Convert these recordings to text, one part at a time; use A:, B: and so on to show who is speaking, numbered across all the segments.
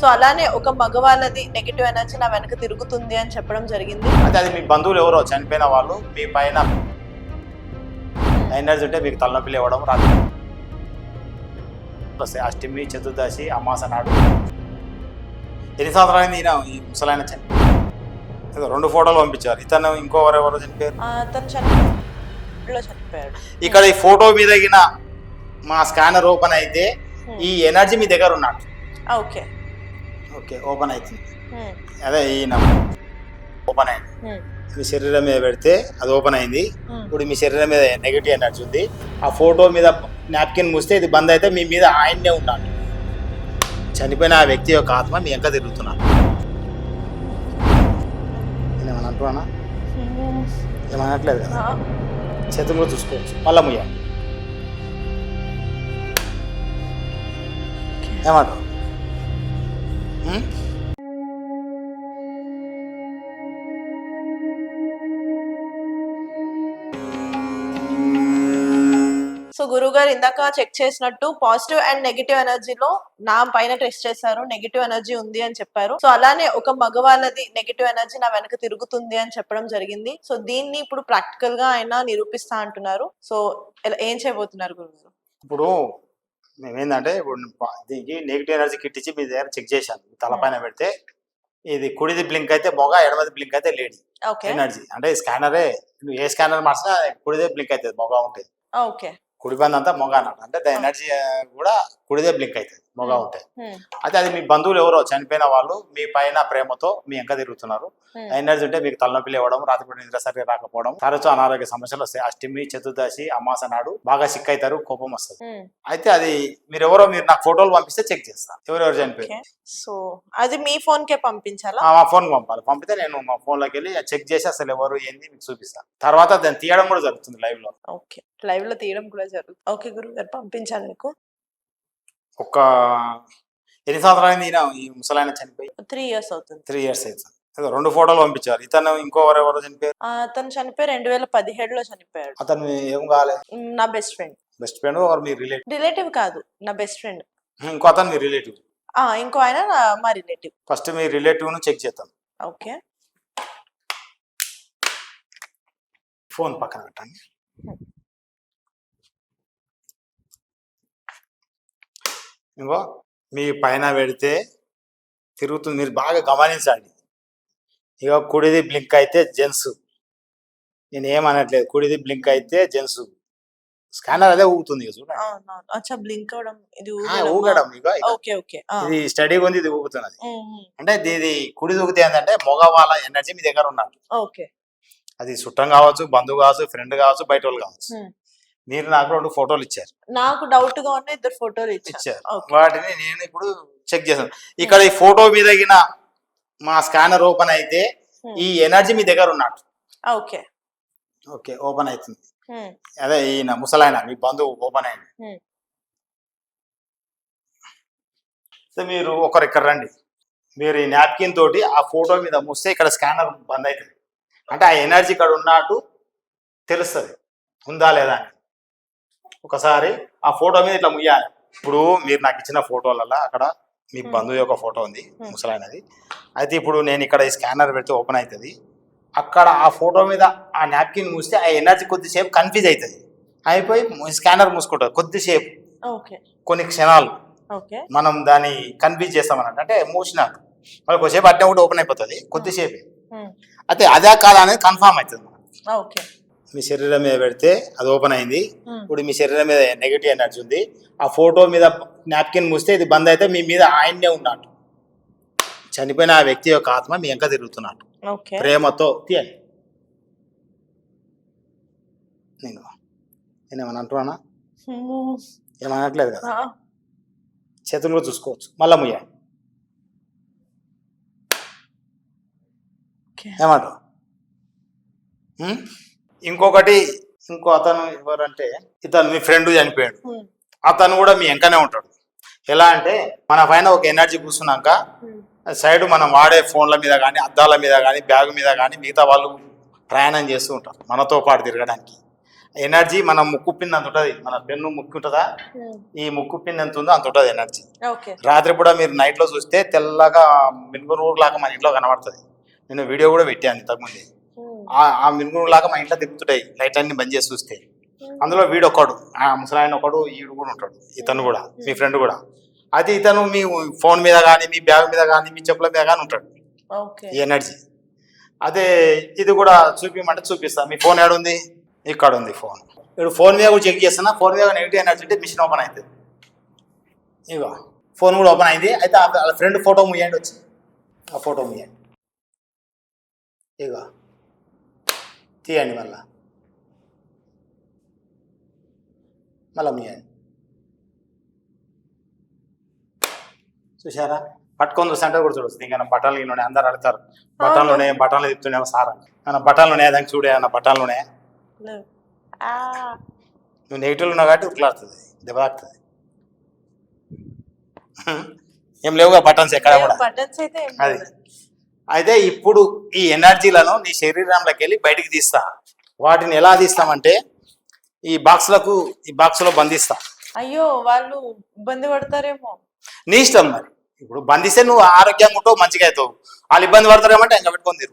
A: So అలానే ఒక మగవాళ్ళది negative energy నా వెనక తిరుగుతుంది అని చెప్పడం జరిగింది.
B: అయితే అది మీ బంధువులు ఎవరో చనిపోయిన వాళ్ళు మీ పైన ఎనర్జీ ఉంటే మీకు తలనొప్పిలు ఇవ్వడం రాదు. అష్టమి, చతుర్దశి, అమాస నాడు ఎన్ని సంవత్సరాలు ఈయన ఈ ముసలాయన చనిపోయారు. 2 ఫోటోలు పంపించారు. ఇతను ఇంకోవరెవరో చనిపోయారు.
A: అతను చనిపోయాడు.
B: ఇక్కడ ఈ ఫోటో మీద మా స్కానర్ ఓపెన్ అయితే ఈ ఎనర్జీ మీ దగ్గర ఉన్నాడు.
A: ఓకే
B: ఓకే ఓపెన్ అవుతుంది. అదే ఈయన ఓపెన్ అయింది. మీ శరీరం మీద పెడితే అది ఓపెన్ అయింది. ఇప్పుడు మీ శరీరం మీద నెగిటివ్ ఎనర్జీ ఉంది. ఆ ఫోటో మీద నాప్కిన్ మూస్తే ఇది బంద్ అయితే మీ మీద ఆయన్నే ఉన్నాడు. చనిపోయిన ఆ వ్యక్తి యొక్క ఆత్మ మీ వెనక తిరుగుతున్నాడు. నేనేమన్నా అంటున్నా? ఏమనట్లేదు కదా. చేతులు చూసుకోవచ్చు. మళ్ళా ముయ్యాలి. ఏమంటారు?
A: సో గురువు గారు ఇందాక చెక్ చేసినట్టు పాజిటివ్ అండ్ నెగిటివ్ ఎనర్జీలో నా పైన టెస్ట్ చేశారు. నెగిటివ్ ఎనర్జీ ఉంది అని చెప్పారు. సో అలానే ఒక మగవాళ్ళది నెగిటివ్ ఎనర్జీ నా వెనక తిరుగుతుంది అని చెప్పడం జరిగింది. సో దీన్ని ఇప్పుడు ప్రాక్టికల్ గా ఆయన నిరూపిస్తా అంటున్నారు. సో ఏం చేయబోతున్నారు గురువు గారు?
B: ఇప్పుడు మేమేందంటే ఇప్పుడు దీనికి నెగిటివ్ ఎనర్జీ కిట్ ఇచ్చి మీ దగ్గర చెక్ చేశాను. తలపైన పెడితే ఇది కుడిది బ్లింక్ అయితే మొగ, ఎడమది బ్లింక్ అయితే లేడీ ఎనర్జీ. అంటే స్కానరే నువ్వు ఏ స్కానర్ మార్చినా కుడిదే బ్లింక్ అవుతుంది, మొగ ఉంటుంది.
A: ఓకే
B: కుడి బంద్ అంతా మొగ అన్నట్టు. అంటే దాని ఎనర్జీ కూడా కుడిదే బ్లింక్ అవుతుంది, మొగ ఉంటాయి. అయితే అది మీ బంధువులు ఎవరో చనిపోయిన వాళ్ళు మీ పైన ప్రేమతో మీ వెనక తిరుగుతున్నారు. ఎనర్జీ ఉంటే మీకు తలనొప్పిలు ఇవ్వడం, రాత్రిపూట నిద్ర సరిగా రాకపోవడం, తరచు అనారోగ్య సమస్యలు వస్తాయి. అష్టమి, చతుర్దశి, అమాస నాడు బాగా సిక్ అవుతారు, కోపం వస్తుంది. అయితే అది మీరు నాకు ఫోటోలు పంపిస్తే చెక్ చేస్తాను ఎవరెవరు చనిపోయారు.
A: సో అది మీ ఫోన్ కే పంపించాలా?
B: మా ఫోన్ పంపాలి. పంపితే నేను మా ఫోన్ లోకి వెళ్ళి చెక్ చేసి అసలు ఎవరు ఏంది మీకు చూపిస్తాను. తర్వాత దాన్ని తీయడం కూడా జరుగుతుంది లైవ్ లో.
A: ఓకే లైవ్ లో తీయడం కూడా జరుగుతుంది. ఓకే గురువు గారు పంపించాను మీకు.
B: ఒక ఎన్ని సంవత్సరాలు ఈయన ఈ ముసలాయన చనిపోయి?
A: 3 years అవుతుంది.
B: 3 years అవుతుంది. 2 ఫోటోలు పంపించారు. ఇతను ఇంకోవరెవరో చనిపోయారు.
A: అతను చనిపోయి 2017లో చనిపోయాడు.
B: అతను ఏం కాలేదు?
A: నా best friend.
B: Best friend or me
A: relative కాదు, నా బెస్ట్ ఫ్రెండ్.
B: ఇంకో అతను మీ రిలేటివ్?
A: ఇంకో ఆయన మా రిలేటివ్.
B: ఫస్ట్ మీ రిలేటివ్ ను చెక్ చేద్దాం.
A: ఓకే
B: ఫోన్ పక్కన పెట్టండి. ఇంకో మీ పైన పెడితే తిరుగుతుంది. మీరు బాగా గమనించండి. ఇక కుడిది బ్లింక్ అయితే జెంట్స్. నేను ఏమనట్లేదు. కుడిది బ్లింక్ అయితే జెంట్స్. స్కానర్ అదే ఊగుతుంది.
A: బ్లింక్ అవడం ఇది
B: ఊగడం. ఇది స్టడీగా ఉంది, ఇది ఊగుతున్నది. అంటే ఇది కుడి ఊగితే ఏంటంటే మగవాళ్ళ ఎనర్జీ మీ దగ్గర ఉన్నట్టు. అది చుట్టం కావచ్చు, బంధువు కావచ్చు, ఫ్రెండ్ కావచ్చు, బయట వాళ్ళు కావచ్చు. మీరు నాకు 2 ఫోటోలు ఇచ్చారు.
A: నాకు డౌట్ గా ఉన్న 2 ఫోటోలు
B: ఇచ్చారు. వాటిని నేను ఇప్పుడు చెక్ చేశాను. ఇక్కడ ఈ ఫోటో మీద మా స్కానర్ ఓపెన్ అయితే ఈ ఎనర్జీ మీ దగ్గర ఉన్నట్టు.
A: ఓకే
B: ఓకే ఓపెన్ అవుతుంది. అదే ఈయన ముసలాయన మీ బంధువు ఓపెన్ అయింది. సో మీరు ఒకరు ఇక్కడ రండి. మీరు ఈ నాప్కిన్ తోటి ఆ ఫోటో మీద మూస్తే ఇక్కడ స్కానర్ బంద్ అవుతుంది. అంటే ఆ ఎనర్జీ ఇక్కడ ఉన్నట్టు తెలుస్తుంది, ఉందా లేదా అని. ఒకసారి ఆ ఫోటో మీద ఇట్లా ముయ్యాలి. ఇప్పుడు మీరు నాకు ఇచ్చిన ఫోటోలలో అక్కడ మీ బంధువు యొక్క ఫోటో ఉంది, ముసలాయనది. అయితే ఇప్పుడు నేను ఇక్కడ ఈ స్కానర్ పెడితే ఓపెన్ అవుతుంది. అక్కడ ఆ ఫోటో మీద ఆ నాప్కిన్ మూస్తే ఆ ఎనర్జీ కొద్దిసేపు కన్ఫ్యూజ్ అవుతుంది. అయిపోయి స్కానర్ మూసుకుంటుంది కొద్దిసేపు, కొన్ని క్షణాలు మనం దాన్ని కన్ఫ్యూజ్ చేస్తామన్నట్టు. అంటే మూసినాక మళ్ళీ కొద్దిసేపు అట్టే కూడా ఓపెన్ అయిపోతుంది కొద్దిసేపు. అయితే అదే కాదా అనేది కన్ఫామ్ అవుతుంది. మీ శరీరం మీద పెడితే అది ఓపెన్ అయింది. ఇప్పుడు మీ శరీరం మీద నెగిటివ్ ఎనర్జీ ఉంది. ఆ ఫోటో మీద నాప్కిన్ మూస్తే ఇది బంద్ అయితే మీ మీద ఆయన్నే ఉన్నట్టు. చనిపోయిన ఆ వ్యక్తి యొక్క ఆత్మ మీ వెనక తిరుగుతున్నట్టు. ప్రేమతో తీయాలి. నేనేమన్నా అంటున్నా? ఏమనట్లేదు కదా. చేతులు కూడా చూసుకోవచ్చు. మళ్ళా ముయ్యాలి. ఏమంటారు? ఇంకొకటి, ఇంకో అతను ఎవరంటే ఇతను మీ ఫ్రెండ్ చనిపోయాడు. అతను కూడా మీ వెంకనే ఉంటాడు. ఎలా అంటే మన పైన ఒక ఎనర్జీ కూర్చున్నాక సైడ్ మనం వాడే ఫోన్ల మీద కానీ, అద్దాల మీద కానీ, బ్యాగ్ మీద కానీ మిగతా వాళ్ళు ప్రయాణం చేస్తూ ఉంటారు మనతో పాటు తిరగడానికి. ఎనర్జీ మన ముక్కు పిన్ అంత ఉంటుంది, మన పెన్ను ముక్కు ఉంటుందా, ఈ ముక్కు పిన్ ఎంత ఉందో అంత ఉంటుంది ఎనర్జీ.
A: ఓకే.
B: రాత్రి కూడా మీరు నైట్లో చూస్తే తెల్లగా మినుగురు లాగా మన ఇంట్లో కనబడుతుంది. నేను వీడియో కూడా పెట్టాను ఇంతకుముందే. ఆ మినుగురు లాగా మన ఇంట్లో తిరుగుతుంటాయి లైట్ అన్ని బంద్ చేసి చూస్తే. అందులో వీడొకడు, ఆ ముసలాయన ఒకడు, ఈడు కూడా ఉంటాడు, ఇతను కూడా మీ ఫ్రెండ్ కూడా. అది ఇతను మీ ఫోన్ మీద కానీ, మీ బ్యాగ్ మీద కానీ, మీ చెప్పుల మీద కానీ ఉంటాడు ఈ ఎనర్జీ. అదే ఇది కూడా చూపించమంటే చూపిస్తా. మీ ఫోన్ ఏడుంది? ఇక్కడ ఉంది ఫోన్. ఇప్పుడు ఫోన్ మీద కూడా చెక్ చేస్తున్నా. ఫోన్ మీద నెగిటివ్ ఎనర్జీ ఉంటే మిషన్ ఓపెన్ అవుతుంది. ఇగో ఫోన్ కూడా ఓపెన్ అయింది. అయితే వాళ్ళ ఫ్రెండ్ ఫోటో ముయ్యండి, వచ్చి ఆ ఫోటో ముయ్యండి. ఇగో తీయండి, మళ్ళా ముయ్యండి. చూసారా? పట్టుకొని చూస్తుంటే కూడా చూడొచ్చు. ఇంకా బట్టలు ఉన్నాయి, అందరు అడుగుతారు బట్టలు ఉన్నాయి, బట్టలు తిప్పుతున్నామో సార్ అని. బట్టలు ఉన్నాయి, దానికి చూడే అన్న బట్టలు ఉన్నాయి. నువ్వు నెగిటివ్లు ఉన్నావు కాబట్టి ఉట్లాడుతుంది, దెబ్బ తాకుతుంది. ఏం లేవుగా బటన్స్ ఎక్కడ కూడా. అది అయితే ఇప్పుడు ఈ ఎనర్జీలను నీ శరీరంలోకి వెళ్ళి బయటికి తీస్తా. వాటిని ఎలా తీస్తామంటే ఈ బాక్స్లో బంధిస్తా.
A: అయ్యో, వాళ్ళు ఇబ్బంది పడతారేమో.
B: నీ ఇష్టం మరి. ఇప్పుడు బంధిస్తే నువ్వు ఆరోగ్యంగా ఉంటావు, మంచిగా అవుతావు. వాళ్ళు ఇబ్బంది పడతారేమంటే ఇంకా పెట్టుకొని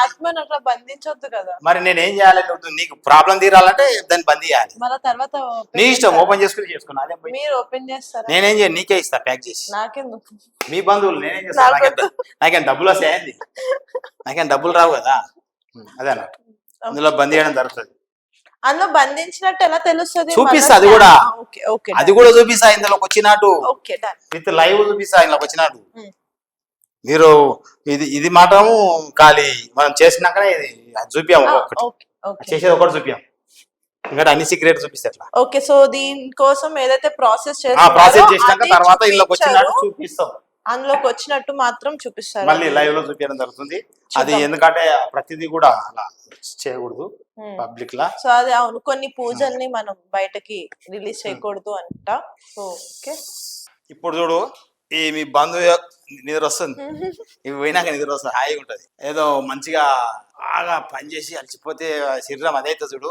A: ఆత్మను అట్లా బంధించొద్దు కదా.
B: మరి నేనేం చేయాలి? నీకు ప్రాబ్లం తీరాలంటే దాన్ని బంద్ చేయాలి.
A: మళ్ళీ తర్వాత
B: నీ ఇష్టం, ఓపెన్ చేసుకుని చేసుకున్నా. అదే
A: మీరు ఓపెన్ చేస్తారా?
B: నేనేం చేయను, నీకే ఇస్తా ప్యాక్ చేసి.
A: నాకెందుకు?
B: మీ బంధువులు నేనేం చేస్తాను? నాకేం డబ్బులు వస్తాయండి? నాకేం డబ్బులు రావు కదా. అదే అన్నట్టు అందులో బంద్ చేయడం జరుగుతుంది.
A: అందులో బంధించినట్టు ఎలా తెలుస్తుంది?
B: చూపిస్తా, అది కూడా అది కూడా చూపిస్తా. ఇందులోకి వచ్చినట్టు విత్ లైవ్ చూపిస్తా. ఇందులోకి వచ్చినట్టు మీరు ఇది మాత్రం ఖాళీ మనం చేసినాకనే ఇది చూపాము. ఒకటి చేసేది ఒకటి చూపాము, ఇంకా అన్ని సీక్రెట్ చూపిస్తే ఎట్లా.
A: ఓకే, సో దీనికోసం ఏదైతే ప్రాసెస్
B: చేసినాక తర్వాత ఇందులోకి వచ్చినట్టు చూపిస్తాం.
A: అందులోకి వచ్చినట్టు మాత్రం చూపిస్తారు,
B: మళ్ళీ లైవ్ లో చూపించడం జరుగుతుంది. అది ఎందుకంటే ప్రతిదీ కూడా అలా చేయకూడదు పబ్లిక్ లా.
A: సో అది అవును, కొన్ని పూజల్ని మనం బయటకి రిలీజ్ చేయకూడదు అంట. సో ఓకే,
B: ఇప్పుడు చూడు, ఈ మీ బంధువు నిద్ర వస్తుంది, ఇవి పోయినాక నిద్ర వస్తుంది, హాయిగా ఉంటది. ఏదో మంచిగా బాగా పనిచేసి అలసిపోతే శరీరం అదైతే చూడు,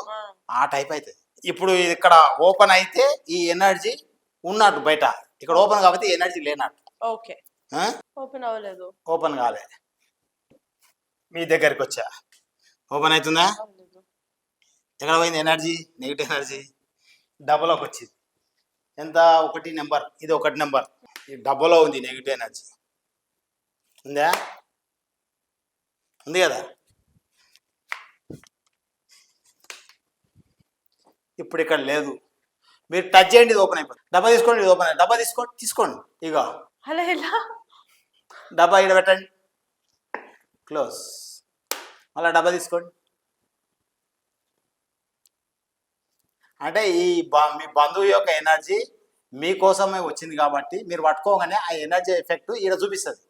B: ఆ టైప్ అవుతుంది. ఇప్పుడు ఇక్కడ ఓపెన్ అయితే ఈ ఎనర్జీ ఉన్నట్టు, బయట ఇక్కడ ఓపెన్ కాబట్టి ఎనర్జీ లేనట్టు.
A: ఓకే, ఓపెన్ అవ్వలేదు,
B: ఓపెన్ కాలే. మీ దగ్గరికి వచ్చా, ఓపెన్ అవుతుందా? ఎక్కడ పోయింది ఎనర్జీ? నెగిటివ్ ఎనర్జీ డబ్బులోకి వచ్చింది. ఎంత? 1 నెంబర్, ఇది 1 నెంబర్. ఈ డబ్బులో ఉంది నెగిటివ్ ఎనర్జీ. ఉందా? ఉంది కదా. ఇప్పుడు ఇక్కడ లేదు. మీరు టచ్ చేయండి, ఇది ఓపెన్ అయిపోతుంది. డబ్బా తీసుకోండి, ఇది ఓపెన్. డబ్బా తీసుకోండి. ఇక డబ్బా ఇక్కడ పెట్టండి, క్లోజ్. మళ్ళీ డబ్బా తీసుకోండి. అంటే మీ బంధువు యొక్క ఎనర్జీ మీకోసమే వచ్చింది కాబట్టి మీరు పట్టుకోగానే ఆ ఎనర్జీ ఎఫెక్ట్ ఇక్కడ చూపిస్తుంది.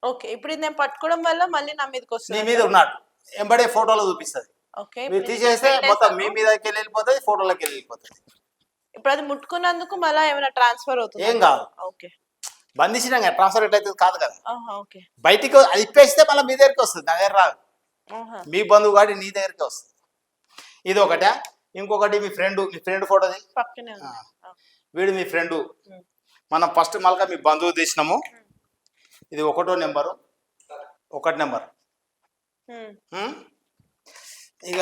A: ఓకే, ఇప్పుడు నేను పట్టుకోవడం వల్ల మళ్ళీ నా మీదకి వస్తుంది.
B: మీ మీద ఉన్నాడు ఎంబడే ఫోటోలో చూపిస్తుంది.
A: ఓకే,
B: మీరు తీసేస్తే మొత్తం మీ మీదకి వెళ్ళిపోతుంది, ఫోటోలోకి వెళ్ళిపోతుంది.
A: ఇప్పుడు అది ముట్టుకున్నందుకు మళ్ళీ ఏమైనా ట్రాన్స్ఫర్ అవుతుంది?
B: ఏం కాదు.
A: ఓకే,
B: బంధించినా ట్రాన్స్ఫర్ ఎట్లయితే కాదు కదా.
A: ఓకే,
B: బయటికి అది ఇప్పేస్తే మళ్ళీ మీ దగ్గరికి వస్తుంది, నా దగ్గర రాదు. మీ బంధువు కాడి నీ దగ్గరికి వస్తుంది. ఇది ఒకటే. ఇంకొకటి మీ ఫ్రెండ్ ఫోటోది
A: పక్కనే
B: వీడు మీ ఫ్రెండ్. మనం ఫస్ట్ మళ్ళీ మీ బంధువు తీసినాము. ఇది 1వ నెంబరు, 1 నెంబర్. ఇక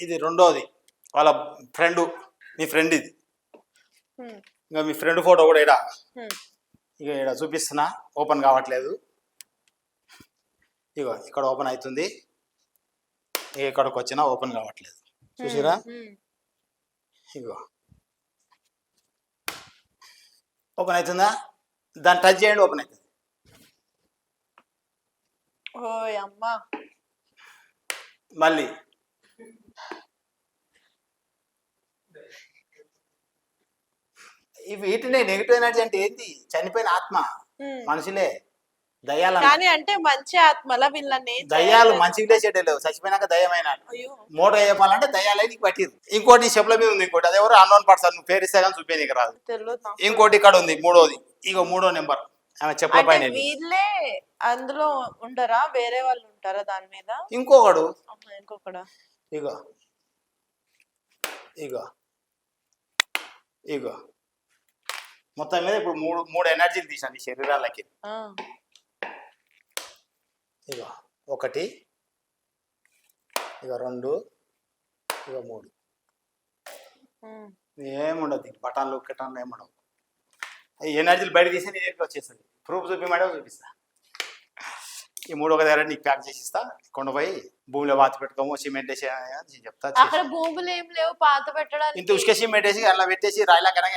B: ఇది 2వది, వాళ్ళ ఫ్రెండ్, మీ ఫ్రెండ్ ఇది. ఇంకా మీ ఫ్రెండ్ ఫోటో కూడా ఇక్కడ చూపిస్తున్నా, ఓపెన్ కావట్లేదు. ఇగో ఇక్కడ ఓపెన్ అవుతుంది, ఇక్కడికి వచ్చినా ఓపెన్ కావట్లేదు. చూసిరా? ఇగో ఓపెన్ అవుతుందా? దాన్ని టచ్ చేయండి, ఓపెన్ అవుతుంది.
A: ఓయ్ అమ్మా.
B: మళ్ళీ వీటినే నెగిటివ్ ఎనర్జీ అంటే ఏంటి? చనిపోయిన ఆత్మ, మనుషులే, దయ్యాలు.
A: కానీ అంటే మంచి ఆత్మల వీళ్ళని
B: దయ్యాలు మంచిగా లేచేటే లేవు, చచ్చిపోయినాక దయ్యమైన. మోట చెప్పాలంటే దయ్యాలే నీకు పట్టిరు. ఇంకోటి చెప్పుల మీద ఉంది, ఇంకోటి అదే ఎవరు అన్నోన్ పర్సన్, నువ్వు పేరు ఇస్తే కానీ చూపే నీకు రాదు. ఇంకోటి ఇక్కడ ఉంది 3వది, ఇక 3వ నెంబర్ ఆమె చెప్పుల పైన.
A: వీళ్ళే అందులో ఉండరా? వేరే వాళ్ళు ఉంటారా దాని మీద?
B: ఇంకొకడు.
A: ఇంకొకడా?
B: ఇగో ఇగో ఇగో మొత్తం మీద ఇప్పుడు మూడు మూడు ఎనర్జీలు తీసాను ఈ శరీరాలకి.
A: ఆ,
B: ఇగో ఒకటి, ఇగో రెండు, ఇగో మూడు.
A: ఉమ్.
B: ఏముండదు బటన్లు కిటన్లు ఏముండవు. ఈ ఎనర్జీలు బయట తీసి నీ దగ్గరికి వచ్చేస్తుంది. ప్రూఫ్ చూపించమంటే చూపిస్తా. ఈ మూడు ఒక దగ్గర నీకు ప్యాక్ చేసి ఇస్తా. కొండపోయి భూమిలో వాతి పెట్టుకోము, సిమెంట్ వేసి అని చెప్తా.
A: అక్కడ భూములు ఏం లేవు పాత పెట్టడానికి.
B: ఇంత ఉసుక సిమెంట్ వేసి అలా పెట్టేసి రాయిలా కనుక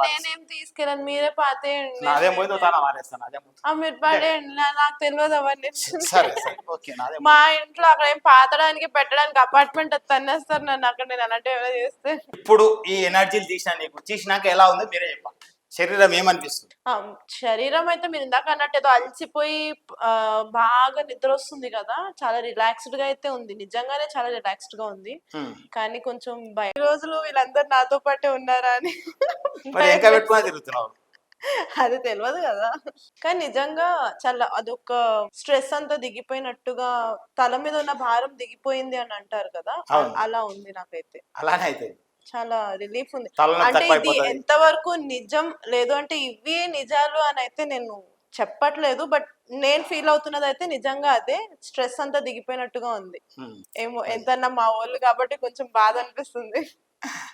A: నేనేం తీసుకెళ్ళను, మీరే పాతేయండి.
B: అదే ముందు తాను మారేస్తాను. అదే ముందు
A: మీరు పడేయండి, నాకు తెలియదు అవన్నీ.
B: సరే సరే ఓకే. నాదే
A: మా ఇంట్లో అక్కడ ఏం పాతడానికి పెట్టడానికి అపార్ట్మెంట్ తన్నేస్తారు నన్ను అక్కడ, నేను అన్నట్టు ఏమైనా చేస్తే.
B: ఇప్పుడు ఈ ఎనర్జీలు తీసినా నీకు తీసినాక ఎలా ఉందో మీరే చెప్పాలి. శరీరం ఏమనిపిస్తుంది?
A: శరీరం అయితే మీరు ఇందాక అన్నట్టు ఏదో అలసిపోయి బాగా నిద్ర వస్తుంది కదా, చాలా రిలాక్స్డ్ గా అయితే ఉంది. నిజంగానే చాలా రిలాక్స్డ్ గా ఉంది. కానీ కొంచెం భయం, ఈ రోజులు వీళ్ళందరూ నాతో పాటే ఉన్నారా అని
B: ఇంకా పెట్టుకుని తిరుగుతున్నావు.
A: అది తెలియదు కదా. కానీ నిజంగా చాలా అదొక స్ట్రెస్ అంతా దిగిపోయినట్టుగా, తల మీద ఉన్న భారం దిగిపోయింది అని అంటారు కదా, అలా ఉంది నాకైతే.
B: అలానే అయితే
A: చాలా రిలీఫ్ ఉంది.
B: తలనొప్పి
A: అంటే ఇది
B: తక్కువైపోతది.
A: ఎంతవరకు నిజం లేదు అంటే ఇవి నిజాలు అని అయితే నేను చెప్పట్లేదు, బట్ నేను ఫీల్ అవుతున్నది అయితే నిజంగా అదే. స్ట్రెస్ అంతా దిగిపోయినట్టుగా ఉంది. ఏమో ఎంతన్నా మా వాళ్ళు కాబట్టి కొంచెం బాధ అనిపిస్తుంది.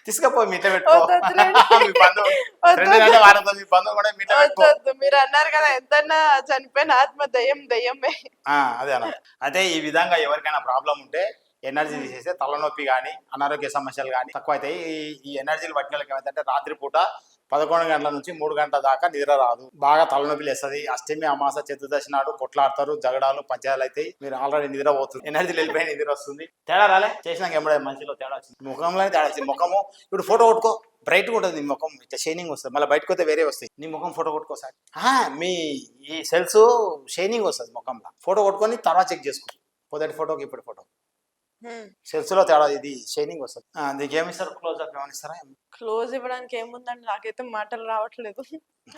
B: తీసుకపో మీట పెట్టుకో.
A: వద్దొద్దులేండి.
B: మీ బంధువు రెండు గంటల వారంతో మీ బంధువు కూడా మీట పెట్టుకో.
A: వద్దొద్దు, మీరు అన్నారు కదా ఎంతన్నా చనిపోయిన ఆత్మ దయ్యమే.
B: అదే అన్న. అయితే ఈ విధంగా ఎవరికైనా ప్రాబ్లం ఉంటే ఎనర్జీ తీసేస్తే తలనొప్పి కానీ అనారోగ్య సమస్యలు కానీ తక్కువ అవుతాయి. ఈ ఎనర్జీలు పట్టిన వాళ్ళకి ఏమైందంటే రాత్రిపూట 11 గంటల నుంచి 3 గంటల దాకా నిద్ర రాదు, బాగా తలనొప్పి లేస్తుంది. అష్టమి అమాస చతుర్దశి నాడు కొట్లాడతారు, జగడాలు పంచాయలు అవుతాయి. మీరు ఆల్రెడీ నిద్ర పోతుంది, ఎనర్జీ వెళ్ళిపోయి నిద్ర వస్తుంది. తేడా రాలే చేసినాక ఎప్పుడే మనిషిలో తేడా వచ్చింది, ముఖంలోనే తేడా వచ్చింది. ముఖము ఇప్పుడు ఫోటో కొట్టుకో, బ్రైట్గా ఉంటుంది నీ ముఖం, ఇట్లా షైనింగ్ వస్తుంది. మళ్ళీ బయటకు వస్తే వేరే వస్తాయి. నీ ముఖం ఫోటో కొట్టుకోసారి మీ ఈ సెల్స్ షైనింగ్ వస్తుంది ముఖంలో. ఫోటో కొట్టుకొని తర్వాత చెక్ చేసుకో, మొదటి ఫోటోకి ఇప్పుడు ఫోటో సెల్స్ లో తేడా, ఇది షైనింగ్ వస్తుంది. దీనికి ఏమి ఇస్తారు? క్లోజ్ అప్ ఏమైనా ఇస్తారా?
A: క్లోజ్ ఇవ్వడానికి ఏముందండి, నాకైతే మాటలు రావట్లేదు.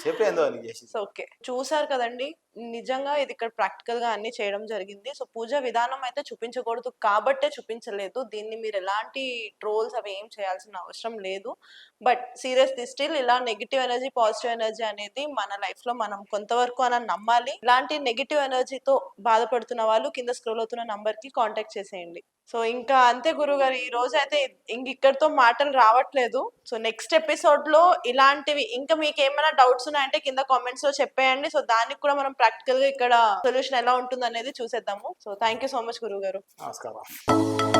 B: చెప్పి ఏందో అని చేసి.
A: ఓకే, చూసారు కదండి, నిజంగా ఇది ఇక్కడ ప్రాక్టికల్ గా అన్ని చేయడం జరిగింది. సో పూజ విధానం అయితే చూపించకూడదు కాబట్టే చూపించలేదు. దీన్ని మీరు ఎలాంటి ట్రోల్స్ అవి ఏం చేయాల్సిన అవసరం లేదు. బట్ సీరియస్ స్టిల్ ఇలా నెగిటివ్ ఎనర్జీ పాజిటివ్ ఎనర్జీ అనేది మన లైఫ్ లో మనం కొంతవరకు అని నమ్మాలి. ఇలాంటి నెగిటివ్ ఎనర్జీతో బాధపడుతున్న వాళ్ళు కింద స్క్రోల్ అవుతున్న నంబర్ కి కాంటాక్ట్ చేసేయండి. సో ఇంకా అంతే గురుగారు, ఈ రోజు అయితే ఇక్కడితో మాటలు రావట్లేదు. సో నెక్స్ట్ ఎపిసోడ్ లో ఇలాంటివి ఇంకా మీకు ఏమైనా డౌట్స్ ఉన్నాయంటే కింద కామెంట్స్ లో చెప్పేయండి. సో దానికి కూడా మనం ప్రాక్టికల్ గా ఇక్కడ సొల్యూషన్ ఎలా ఉంటుంది అనేది చూసేద్దాము. So thank you so much గురుగారు.
B: నమస్కారం.